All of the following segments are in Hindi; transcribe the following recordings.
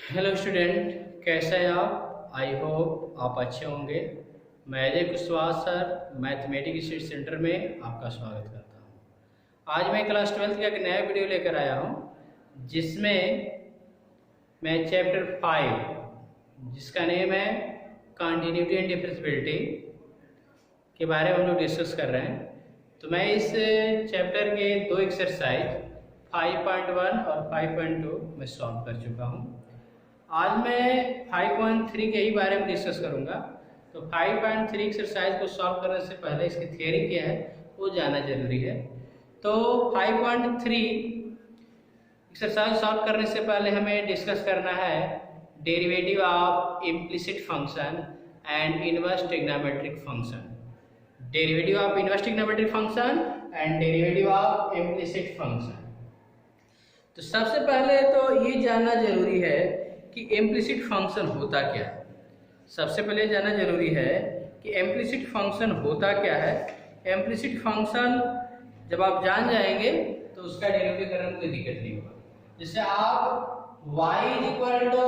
हेलो स्टूडेंट, कैसे हैं आप? आई होप आप अच्छे होंगे। मैं Ajay Kushwaha sir mathematics study centre में आपका स्वागत करता हूं। आज मैं क्लास 12th का एक नया वीडियो लेकर आया हूं, जिसमें मैं चैप्टर 5 जिसका नेम है कंटिन्यूटी एंड डिफरेंशिएबिलिटी के बारे में हम लोग डिस्कस कर रहे हैं। तो मैं इस चैप्टर के दो एक्सरसाइज 5.1 और 5.2 में सॉल्व कर चुका हूँ। आज मैं 5.3 के ही बारे में डिस्कस करूंगा। तो 5.3 एक्सरसाइज को सॉल्व करने से पहले इसकी थियरी क्या है वो जानना जरूरी है। तो 5.3 एक्सरसाइज सॉल्व करने से पहले हमें डिस्कस करना है derivative of implicit function and inverse trigonometric function. Derivative of inverse trigonometric function and derivative of implicit function. तो सबसे पहले तो ये जानना जरूरी है कि इम्प्लिसिट फंक्शन होता क्या है। सबसे पहले जानना जरूरी है कि इम्प्लिसिट फंक्शन होता क्या है। इम्प्लिसिट फंक्शन जब आप जान जाएंगे तो उसका डेरिवेटिव करने में कोई दिक्कत नहीं होगा। जैसे आप y equal to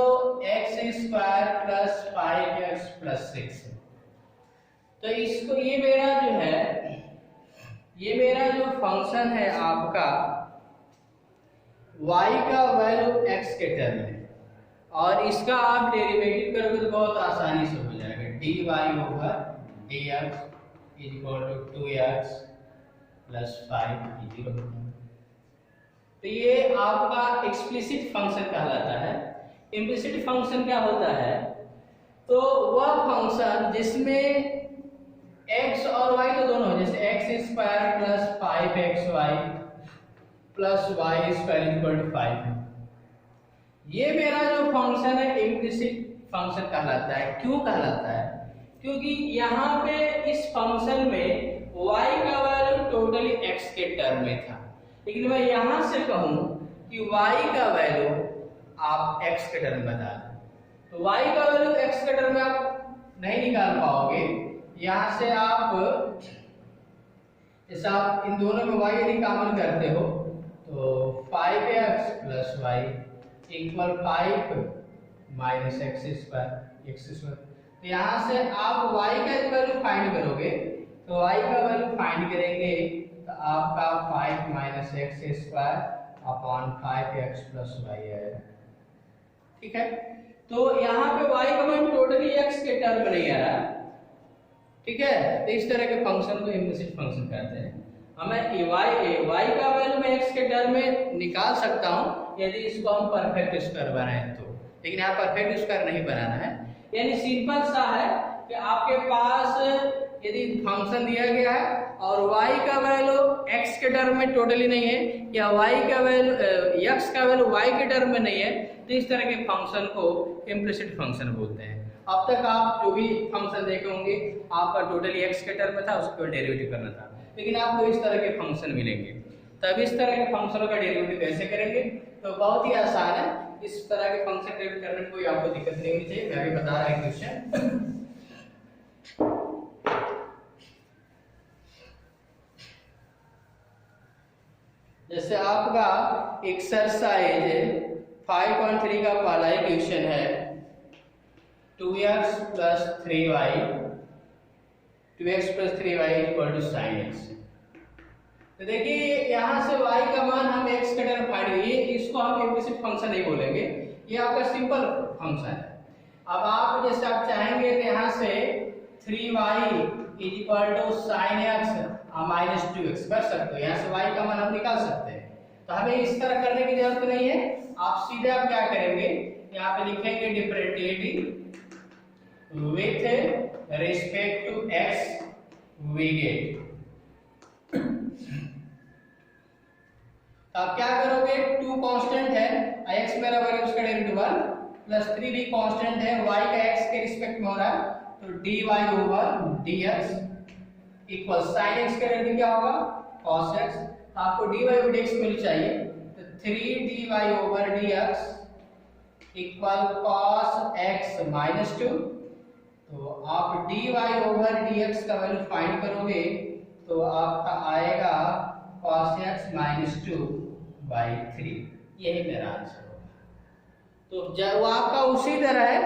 X square plus 5x plus 6, तो इसको ये मेरा जो फंक्शन है आपका y का वैल्यू x के टर्म में, और इसका आप डेरिवेटिव करोगे तो बहुत आसानी से हो जाएगा। dy over dx is equal to 2x plus 5 0। तो ये आपका एक्सप्लिसिट फंक्शन कहलाता है। इम्प्लिसिट फंक्शन क्या होता है? तो वह फंक्शन जिसमें x और y तो दोनों, जैसे x square plus 5xy plus y square equal to 5, ये मेरा जो फंक्शन है इम्प्लिसिट फंक्शन कहलाता है। क्यों कहलाता है? क्योंकि यहाँ पे इस फंक्शन में y का वैल्यू टोटली x के टर्म में था, लेकिन मैं यहाँ से कहूँ कि y का वैल्यू आप x के टर्म में बता दें, तो y का वैल्यू x के टर्म में आप नहीं निकाल पाओगे। यहाँ से आप जैसे आप इन दोनों में y यदि कॉमन करते हो तो 5x plus y equal 5 minus x square. तो यहाँ से आप y का वैल्यू फाइंड करोगे, तो y का वैल्यू फाइंड करेंगे तो आपका 5 minus x square upon 5x plus y है। ठीक है, तो यहाँ पे y का वैल्यू टोटली x के टर्म में नहीं आ रहा। ठीक है, तो इस तरह के फंक्शन को इम्प्लिसिट फंक्शन कहते हैं। हमें y का वैल्यू मैं x के टर्म में निकाल सकता हूं यदि इसको हम परफेक्ट स्क्वायर बनाएं तो, लेकिन यहाँ परफेक्ट स्क्वायर नहीं बनाना है। यानी सिंपल सा है कि आपके पास यदि फंक्शन दिया गया है और y का वैल्यू x के टर्म में टोटली नहीं है, या y का वैल्यू x का वैल्यू y के टर्म में नहीं है, तो इस तरह के फंक्शन को इम्प्लिसिट फंक्शन बोलते हैं। अब तक आप जो भी फंक्शन देखे होंगे आपका टोटली x के टर्म में था, उसको डेरिवेटिव करना था, लेकिन आपको इस तरह के फंक्शन मिलेंगे। तब इस तरह के फंक्शनों का डेरिवेटिव कैसे करेंगे? तो बहुत ही आसान है। इस तरह के फंक्शन डेरिवेटिव करने में कोई आपको दिक्कत नहीं होनी चाहिए। मैं अभी बता रहा हूं क्वेश्चन। जैसे आपका एक्सरसाइज 5.3 का पहला क्वेश्चन है 2x plus 3y equal to sin x। तो देखिए यहाँ से y का मान हम x का टर्म फाइंड करिए, इसको हम इम्प्लिसिट फंक्शन नहीं बोलेंगे, ये आपका सिंपल फंक्शन है। अब आप जैसे आप चाहेंगे कि यहाँ से 3y is equal to sin x minus 2x कर सकते हो, यहाँ से y का मान हम निकाल सकते हैं। तो हमें इस तरह करने की जरूरत नहीं है। आप सीधे आप क्या करेंगे, यहाँ पे लिखेंगे differentiating with respect to x we get. अब क्या करोगे, 2 कांस्टेंट है, x मेरा वैल्यू उसका डेरिवेटिव 1 प्लस 3 भी कांस्टेंट है, y का x के रिस्पेक्ट में हो रहा है, तो dy over dx equal sin x का डेरिवेटिव क्या होगा, cos x। आपको dy ओवर dx मिल चाहिए, तो 3dy over dx equal cos x minus 2। तो आप dy ओवर dx का वैल्यू फाइंड करोगे तो आपका आएगा cos x माइनस 2 बाई 3। यही मेरा आंसर होगा। तो वो आपका उसी तरह है,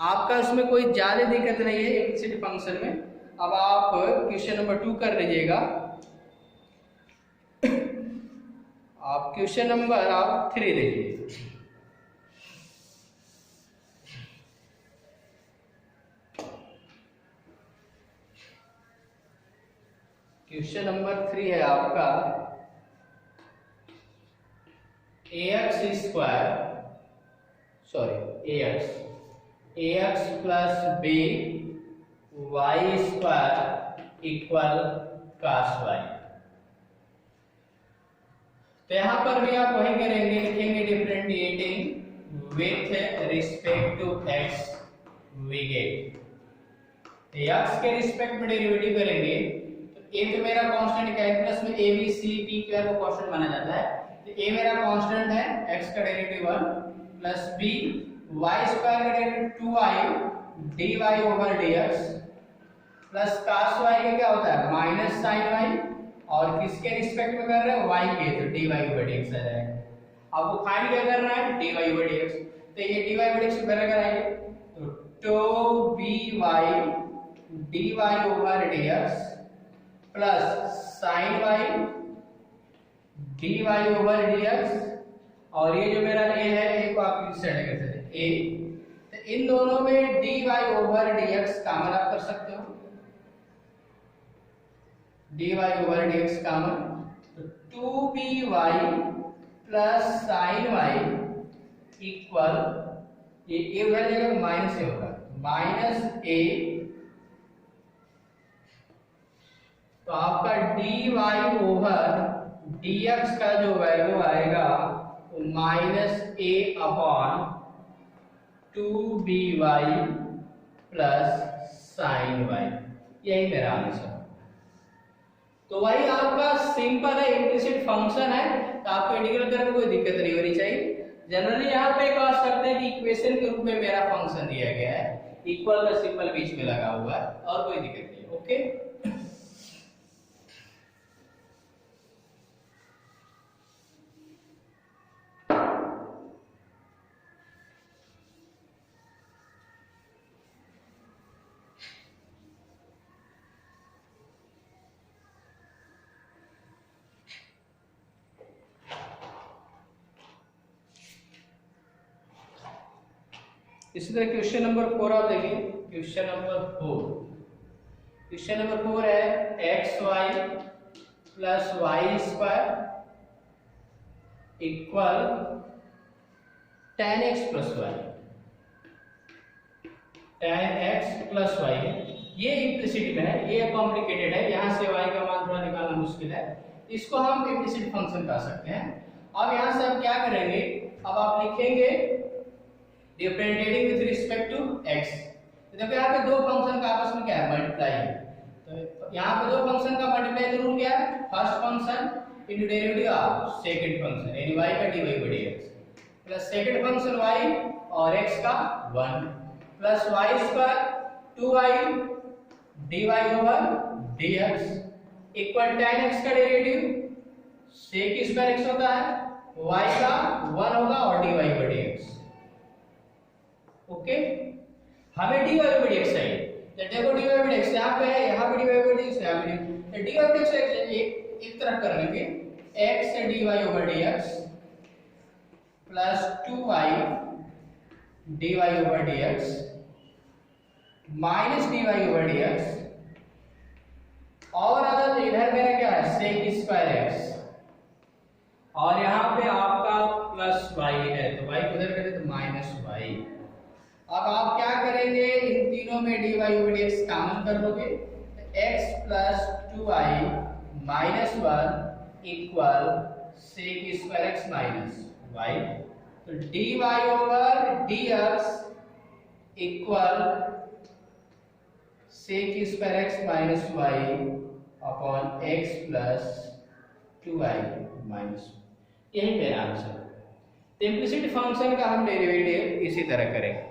आपका उसमें कोई ज्यादा दिक्कत नहीं है इम्प्लिसिट फंक्शन में। अब आप क्वेश्चन नंबर 2 कर लीजिएगा। आप क्वेश्चन नंबर आप 3 लीजिए। क्वेश्चन नंबर 3 है आपका ax plus b Y square equal cos y। तो यहां पर भी आप वही करेंगे, लिखेंगे differentiating with respect to x we get. x के रिस्पेक्ट में डेरिवेटिव करेंगे तो a तो मेरा कांस्टेंट, कैलकुलस में a b c p q को कांस्टेंट माना जाता है। तो a मेरा कांस्टेंट है, x का derivative 1 plus b y square का derivative 2y dy over dx plus cos y का क्या होता है माइनस sin y, और किसके रिस्पेक्ट में कर रहे हैं y के, तो dy ओवर dx आ जाएगा। आपको फाइंड क्या करना है dy ओवर dx, तो ये dy ओवर dx बराबर कराएंगे तो 2by dy over dx plus sin y dy over dx, और ये जो मेरा a है a को आप इस साइड कर सकते हैं a, तो इन दोनों में dy ओवर dx कॉमन आप कर सकते हो, dy ओवर dx कॉमन, तो 2by plus sin y equal, ये a उधर जाएगा माइनस a होगा, माइनस a, तो आपका dy ओवर dx का जो वैल्यू आएगा वो minus a upon 2by plus sin y, यही मेरा आंसर। तो वही आपका सिंपल है, इम्प्लिसिट फंक्शन है, तो आपको इंटीग्रल करने में कोई दिक्कत नहीं होनी चाहिए। जनरली यहाँ पे कह सकते हैं कि इक्वेशन के रूप में मेरा फंक्शन दिया गया है, इक्वल का सिंबल बीच में लगा हुआ है, और कोई दिक्कत नहीं है। ओके, इसी तरह क्वेश्चन नंबर 4 आप देखिए। क्वेश्चन नंबर 4 है X Y plus Y square equal tan x plus Y, tan x plus Y है, ये इम्प्लिसिट में है, ये कॉम्प्लिकेटेड है, यहाँ से y का मान थोड़ा निकालना मुश्किल है, इसको हम इम्प्लिसिट फंक्शन कह सकते हैं। अब यहाँ से हम क्या करेंगे, अब आप लिखेंगे differentiating with respect to x। तो देखो यहाँ पे दो फंक्शन का आपस में क्या है मल्टीप्लाई है, तो यहाँ पे दो फंक्शन का मल्टीप्लाई रूल क्या है, first function into derivative of second function यानी y का dy by dx plus second function y और x का 1 plus y square 2y dy over dx equal tan x का डेरिवेटिव sec स्क्वायर x होता है, y का 1 होगा और dy by dx। ओके, हमें dy by dx चाहिए, तो देखो dy by dx यहाँ पे है, यहाँ पे dy by dx, यहाँ पे तो dy by dx एक तरफ कर लेंगे, x से dy over dx plus 2y dy over dx minus dy over dx, और अगर इधर मेरा क्या है sec स्क्वायर x, और यहाँ पे आपका प्लस y है, तो y को उधर कर दे तो माइनस y। अब आप क्या करेंगे, इन तीनों में dy over dx कॉमन कर लोगे, तो x plus 2y minus 1 equal sec square x minus y, तो dy over dx equal sec square x minus y upon x plus 2y minus, यही मेरा आंसर। तो इम्प्लिसिट फंक्शन का हम डेरिवेटिव इसी तरह करेंगे।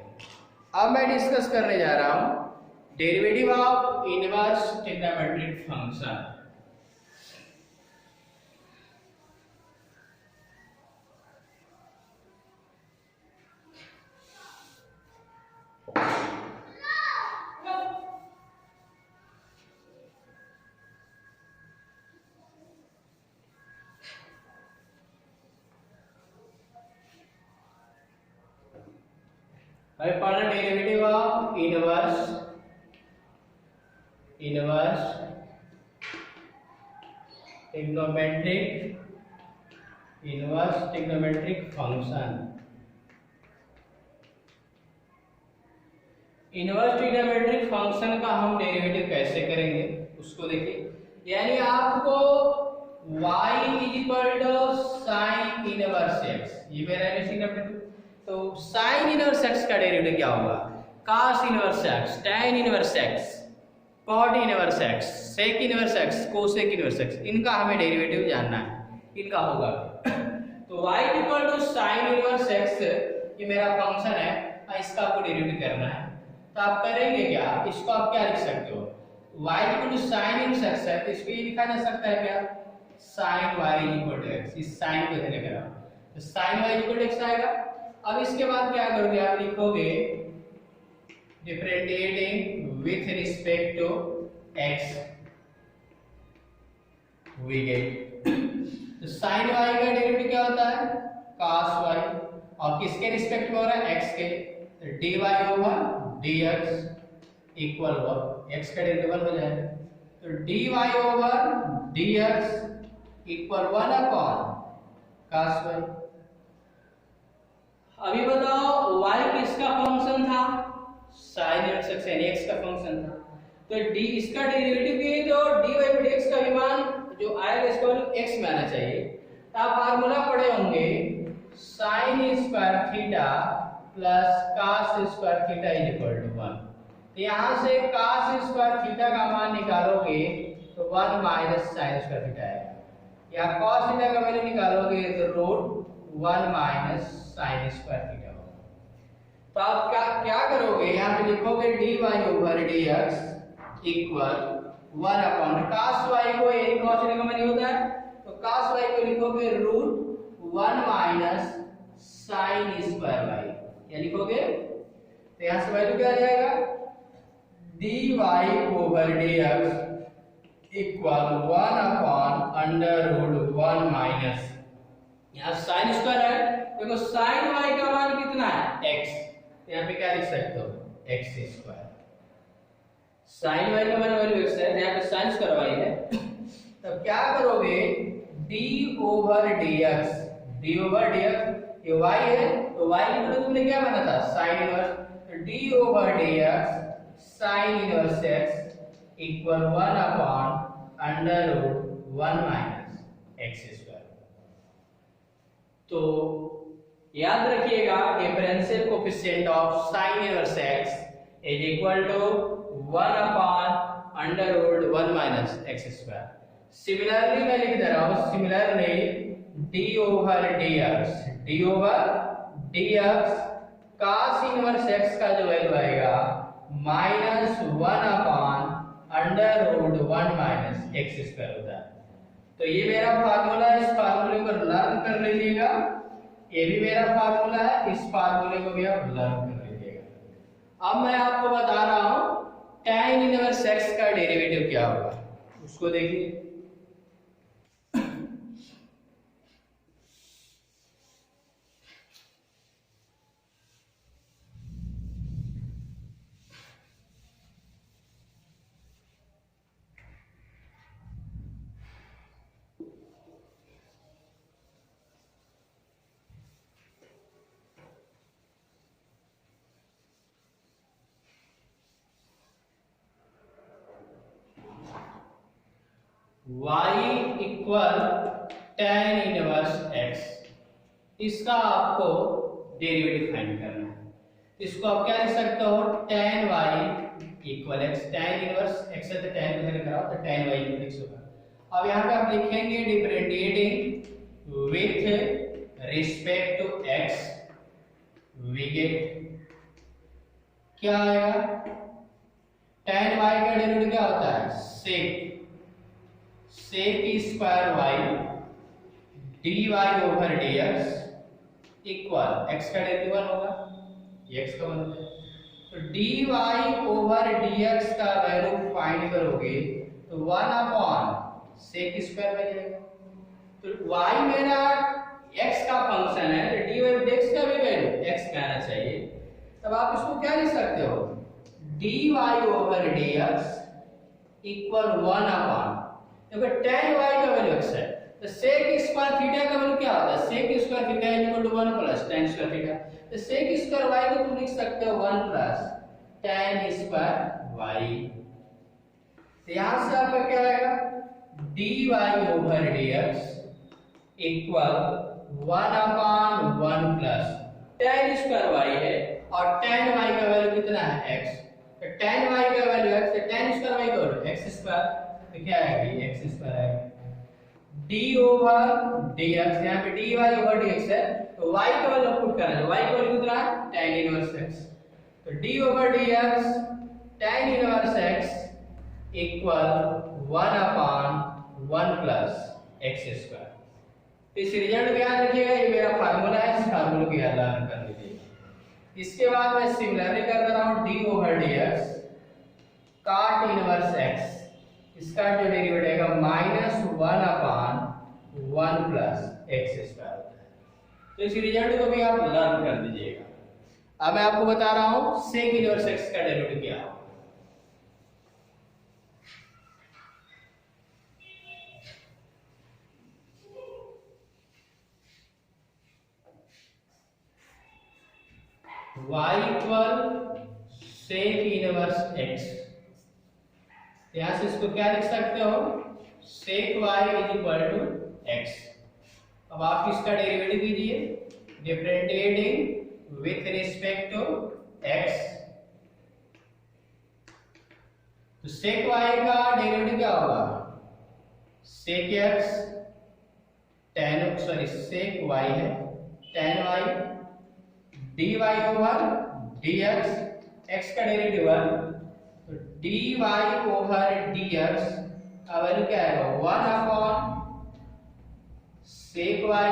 अब मैं डिस्कस करने जा रहा हूं derivative of inverse trigonometric function. हमें पढ़ना derivative of inverse trigonometric function. Inverse trigonometric function का हम डेरिवेटिव कैसे करेंगे उसको देखिए। यानी आपको y sin इनवर्स x, ये मेरा डेरिवेटिव। तो sin इनवर्स x का डेरिवेटिव क्या होगा? cos inverse x, tan inverse x, cot inverse x, sec inverse x, cosec inverse x, इनका हमें डेरिवेटिव जानना है, इनका होगा। तो y sin इनवर्स x ये मेरा फंक्शन है, इसका आपको डेरिवेटिव करना है। तो आप करेंगे क्या, इसको आप क्या लिख सकते हो, y sin इनवर्स x है, तो इसको ये लिखा जा सकता है क्या, sin y x, इस sin को इधर लेकर आओ, तो sin y x आएगा। अब इसके बाद क्या करोगे, आप लिखोगे differentiating with respect to x, we get. तो sin y का डेरिवेटिव क्या होता है, cos y, और किसके रिस्पेक्ट में हो रहा है, x के, तो dy over dx equal x का डेरिवेटिव हो जाएगा। तो dy over dx equal 1 upon cos y। अभी बताओ y किसका फंक्शन था, sin x यानी x का फंक्शन था। तो d इसका डेरिवेटिव के तो dy dx का मान जो आएगा इसको x में आना चाहिए। तो आप फार्मूला पढ़े होंगे sin square theta plus cos square theta is equal to 1। तो यहां से cos स्क्वायर थीटा का मान निकालोगे तो 1 माइनस sin स्क्वायर थीटा आएगा, या cos थीटा का वैल्यू निकालोगे तो root 1 minus sin square theta होगा। तो आप क्या करोगे, यहाँ पे लिखोगे dy over dx equal 1 upon cos y को, ये cos थीटा का मान होता है, तो cos y को लिखोगे root 1 minus sin square y, क्या लिखोगे, तो यहाँ से वैल्यू क्या आ जाएगा, dy over dx equal 1 upon under root 1 minus, यहाँ sin स्क्वायर है, देखो sin y का मान कितना है, x, यहाँ पे क्या लिख सकते हो, x स्क्वायर। sin y का मान वैल्यू x है, यहाँ पे sin स्क्वायर y है। तब क्या करोगे, d over dx, d over dx ये y है, तो y की जगह तुमने क्या माना था, sin इनवर्स, तो d over dx sin inverse x equal 1 upon under root 1 minus x square. तो याद रखिएगा differential coefficient of sin inverse x is equal to 1 upon under root 1 minus x square. Similarly मैं लिख दे रहा हूं, similarly d over dx cos inverse x का जो वैल्यू आएगा minus 1 upon under root 1 minus x square होता है। तो ये मेरा फार्मूला है, इस फार्मूले को लर्न कर लीजिएगा, ये भी मेरा फार्मूला है, इस फार्मूले को भी आप लर्न कर लीजिएगा। अब मैं आपको बता रहा हूं tan इनवर्स x का डेरिवेटिव क्या होगा, उसको देखिए। y equal tan inverse x, इसका आपको डेरिवेटिव फाइंड करना है। इसको आप क्या लिख सकते हो, tan y equal x, tan inverse x से तो tan को इधर कराओ तो tan y इक्वल x होगा। अब यहाँ पे आप लिखेंगे differentiating with respect to x, we get क्या आएगा, tan y का डेरिवेटिव क्या होता है, sec square y dy over dx equal x का डेरिवेटिव 1 होगा, ये x का मान होता है। तो dy ओवर dx का वैल्यू फाइंड करोगे तो 1 अपॉन sec स्क्वायर बन जाएगा। तो y मेरा x का फंक्शन है, तो dy ओवर dx का भी वैल्यू x में आना चाहिए। तब आप इसको क्या लिख सकते हो, dy over dx equal 1 upon, देखो tan y का वैल्यू x है, तो sec स्क्वायर थीटा का वैल्यू क्या होता है, sec square theta equal to 1 plus tan square theta, तो sec स्क्वायर y को तुम लिख सकते हो 1 प्लस tan स्क्वायर y। तो यहां से आपका क्या आएगा, dy over dx equal 1 upon 1 plus tan square y है और tan y का वैल्यू कितना है x, तो tan y का वैल्यू x, तो tan स्क्वायर y का वैल्यू x स्क्वायर, तो क्या आएगा x स्क्वायर आएगा, d ओवर dx, यहाँ पे dy ओवर dx है तो y का वैल्यू पुट करना है, y का वैल्यू कितना है tan इनवर्स x, तो d over dx tan inverse x equal 1 upon 1 plus x square. इस रिजल्ट को याद रखिएगा, ये मेरा फार्मूला है, इस फार्मूले को याद कर लीजिए। इसके बाद मैं सिमिलरली कर दे रहा हूं d over dx cot inverse x, इसका जो डेरिवेटिव आएगा -1 अपॉन 1 प्लस x स्क्वायर होता है। तो इस रिजल्ट को भी आप लर्न कर दीजिएगा। अब मैं आपको बता रहा हूं सेक इनवर्स x का डेरिवेटिव क्या है। y equal sec inverse x, यहां से इसको क्या लिख सकते हो, sec y is equal to x। अब आप इसका डेरिवेटिव कीजिए, differentiating with respect to x, तो सेक y का डेरिवेटिव क्या होगा, sec x tan, sorry sec y है tan y dy over dx, x का डेरिवेटिव 1, तो dy ओवर dx का वैल्यू क्या आएगा 1 upon sec y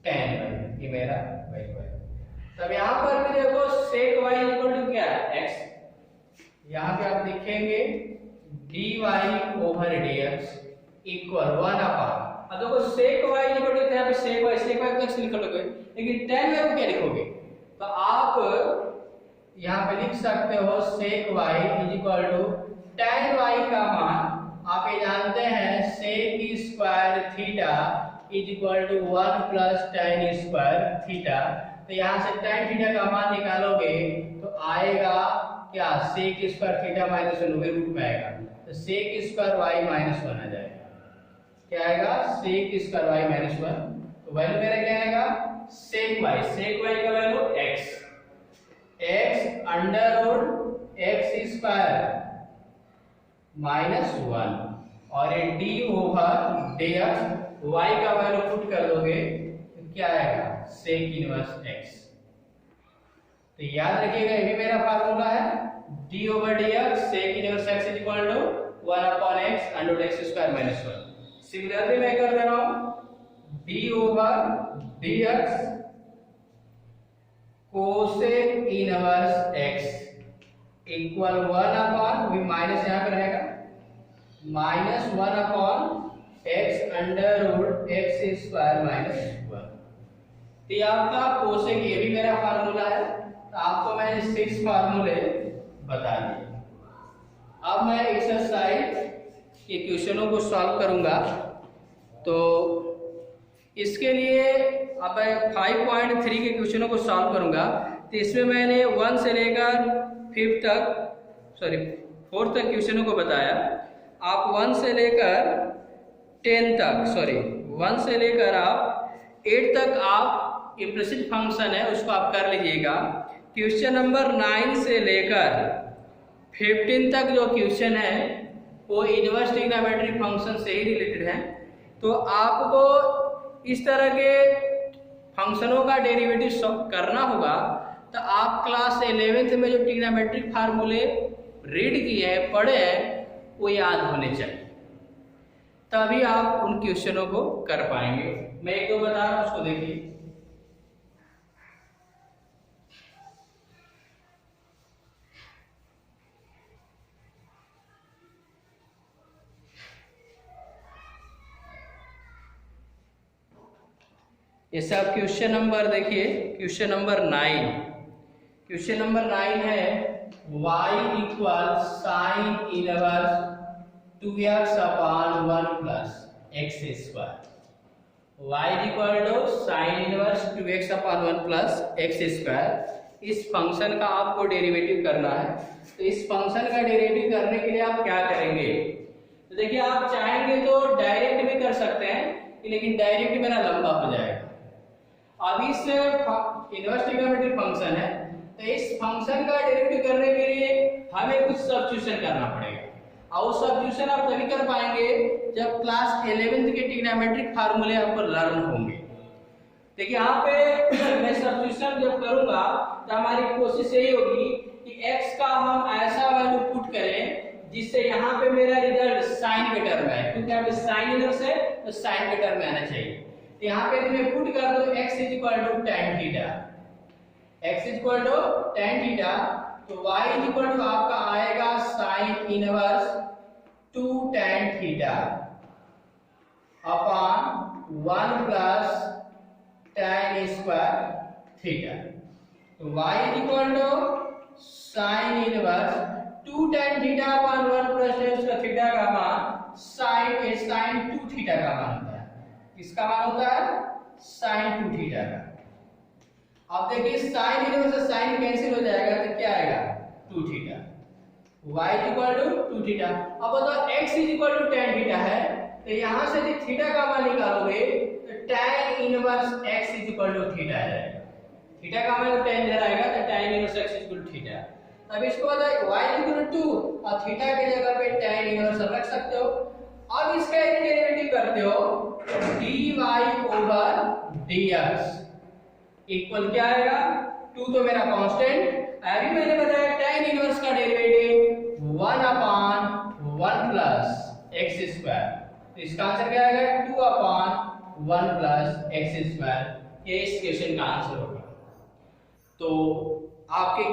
tan y, ये मेरा वैल्यू है। तब यहाँ पर भी देखो sec y इक्वल टू क्या है x, यहाँ पे आप लिखेंगे dy over dx equal 1 upon, अब देखो sec y इक्वल टू यहाँ पे sec y तक लिख लोगे, लेकिन tan y को क्या लिखोगे, तो आप यहाँ पे लिख सकते हो sec y is equal to tan y का मान आप ये जानते हैं sec square theta is equal to 1 plus tan square theta, तो यहाँ से tan थीटा का मान निकालोगे तो आएगा क्या, sec square theta minus 1 root में आएगा, तो sec स्क्वायर y माइनस 1 आ जाएगा, क्या आएगा sec स्क्वायर y माइनस 1, तो वैल्यू मेरा क्या आएगा sec y का value x under root x square minus 1 और ये d ओवर dx y का वैल्यू पुट कर दोगे तो क्या आएगा sec इनवर्स x। तो याद रखिएगा ये भी मेरा फार्मूला है, d over dx sec inverse x is equal to 1 upon x under root x square minus 1। Similarly मैं कर दे रहा हूं d over dx cosec inverse x equal 1 upon, भी माइनस यहाँ पे रहेगा, minus 1 upon x under root x square minus 1। तो ये आपका कोसेक, ये भी मेरा फार्मूला है, तो आपको मैंने 6 फार्मूले बता दिए। अब मैं एक्सरसाइज के क्वेश्चनों को सॉल्व करूंगा, तो इसके लिए अब मैं 5.3 के क्वेश्चनों को सॉल्व करूंगा। तो इसमें मैंने 1 से लेकर 4 तक क्वेश्चनों को बताया। आप 1 से लेकर 10 तक, 1 से लेकर आप 8 तक आप इम्प्लिसिट फंक्शन है उसको आप कर लीजिएगा। क्वेश्चन नंबर 9 से लेकर 15 तक जो क्वेश्चन है वो इनवर्स ट्रिग्नोमेट्रिक फंक्शन से ही रिलेटेड है। तो आपको इस तरह के फंक्शनों का डेरिवेटिव करना होगा, तो आप क्लास 11th में जो ट्रिग्नोमेट्रिक फार्मूले रीड किए हैं, पढ़े हैं, वो याद होने चाहिए, तभी आप उन क्वेश्चनों को कर पाएंगे। मैं एक दो बता रहा हूं, उसको देखिए। ये सब क्वेश्चन नंबर देखिए, क्वेश्चन नंबर 9, क्वेश्चन नंबर 9 है y equal sine inverse 2x upon 1 plus x square. y equal to sine inverse 2x upon 1 plus x square. इस फंक्शन का आपको डेरिवेटिव करना है। तो इस फंक्शन का डेरिवेटिव करने के लिए आप क्या करेंगे? तो देखिए, आप चाहेंगे तो डायरेक्ट भी कर सकते हैं, लेकिन डायरेक्ट मेरा लंबा हो जाएगा। अब इस इनवर्स ट्रिग्नोमेट्रिक फंक्शन है, तो इस फंक्शन का डेरिवेटिव करने के लिए हमें कुछ सब्स्टिट्यूशन करना पड़ेगा। और सब्स्टिट्यूशन आप तभी कर पाएंगे जब क्लास 11th के ट्रिग्नोमेट्रिक फार्मूले आपको लर्न होंगे। देखिए, यहाँ पे मैं सब्स्टिट्यूशन जब करूंगा तो हमारी कोशिश यही होगी कि x का हम ऐसा वैल्यू पुट करें जिससे यहाँ पे मेरा रिजल्ट साइन के टर्म है, क्योंकि यहाँ पे साइन इनवर्स है तो साइन के टर्म में आना चाहिए। तो यहाँ पे मैं पुट कर दूं x equal to tan theta, x equal to tan theta, तो y इक्वल टू आपका आएगा sine inverse 2 tan theta upon 1 plus tan square theta. तो y equal to sine inverse 2 tan theta upon 1 plus tan square theta का मान साइन 2 थीटा का मान होता है। किसका मान होता है? साइन 2 थीटा का। अब देखिए, साइन इनवर्स से साइन कैंसिल हो जाएगा तो क्या आएगा? 2 theta. y equal to 2 theta. अब बताओ x equal to tan theta है, तो यहां से यदि थीटा का मान निकालोगे तो tan inverse x equal to theta आ जाएगा। थीटा का मान tan इधर आएगा तो tan inverse x equal to theta. अब इसको बताओ y इक्वल टू 2 और थीटा की जगह पे tan इनवर्स रख सकते हो। अब इसका डेरिवेटिव करते हो तो dy ओवर dx इक्वल क्या आएगा? 2 तो मेरा कांस्टेंट, अभी मैंने बताया tan इनवर्स का derivative 1 upon 1 plus x square. तो इसका आंसर क्या आएगा? 2 अपॉन 1 प्लस एक्स स्क्वायर। ये इस क्वेश्चन का आंसर होगा। तो आपके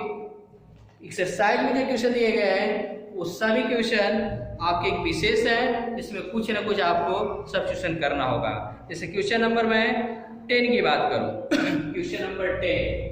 एक्सरसाइज में जो क्वेश्चन दिए गए हैं वो सभी क्वेश्चन आपके एक विशेष है, जिसमें कुछ ना कुछ आपको सब्स्टिट्यूशन करना होगा। जैसे क्वेश्चन नंबर मैं 10 की बात करूं क्वेश्चन नंबर 10,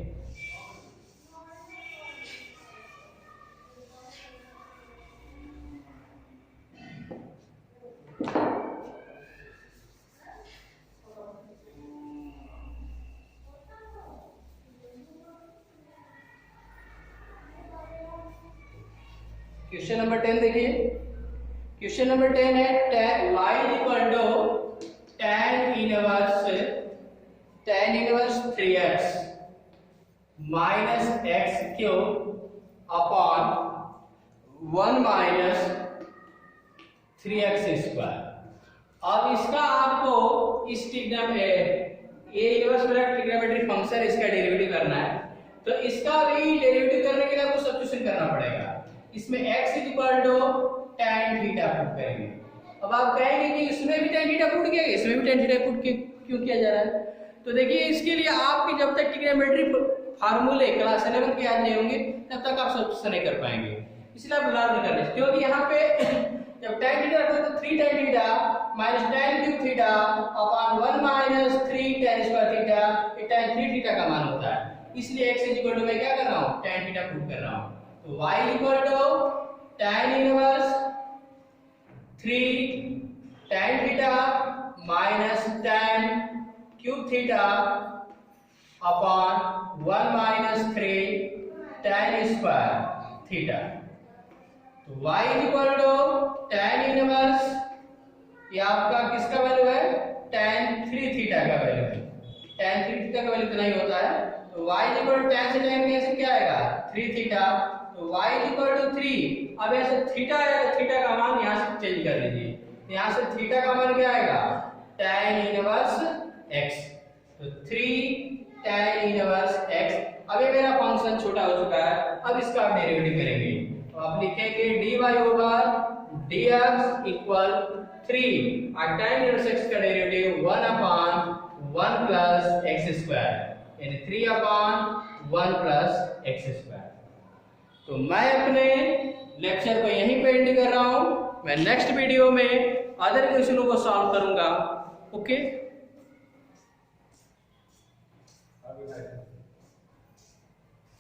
क्वेश्चन नंबर 10 देखिए। क्वेश्चन नंबर 10 है y equal to tan inverse 3x minus x cube upon 1 minus 3x square. अब इसका आपको इस ये इनवर्स मेरा ट्रिग्नोमेट्रिक फंक्शन, इसका डेरिवेटिव करना है। तो इसका भी डेरिवेटिव करने के लिए आपको सब्स्टिट्यूशन करना पड़ेगा। इसमें x equal to tan theta put करेंगे। अब आप कहेंगे कि इसमें भी tan थीटा पुट किया, इसमें भी tan थीटा पुट क्यों किया जा रहा है? तो देखिए, इसके लिए आपके जब तक ट्रिग्नोमेट्रिक फार्मूले क्लास 11 के याद नहीं होंगे तब तक आप सब्स्टिट्यूशन नहीं कर पाएंगे। इसलिए आप लर्न कर लीजिए, क्योंकि यहाँ पे जब tan थीटा रखो तो 3 tan theta minus tan cube theta upon 1 minus 3 tan square theta, ये tan 3 थीटा का मान होता है। इसलिए x इक्वल टू मैं क्या कर रहा हूँ? tan थीटा पुट कर रहा हूँ। तो y equal to tan inverse 3 tan theta minus tan cube theta upon 1 minus 3 tan square theta. तो y equal to tan inverse, ये आपका किसका वैल्यू है? tan 3 थीटा का वैल्यू है। tan 3 थीटा का वैल्यू इतना ही होता है। तो y इक्वल टू tan से tan कैंसिल क्या आएगा? 3 थीटा। तो y इक्वल टू 3। अब ऐसे थीटा आएगा, थीटा का मान यहाँ से चेंज कर लीजिए। यहाँ से थीटा का मान क्या आएगा? tan inverse x। तो 3 tan इनवर्स x। अब ये मेरा फंक्शन छोटा हो चुका है, अब इसका आप डेरिवेटिव करेंगे। तो आप लिखेंगे dy ओवर dx इक्वल 3 और tan इनवर्स x का derivative 1 upon 1 plus x square, यानी 3 अपॉन 1 प्लस एक्स स्क्वायर। तो मैं अपने लेक्चर को यहीं पे एंड कर रहा हूं। मैं नेक्स्ट वीडियो में अदर क्वेश्चनों को सॉल्व करूंगा। ओके।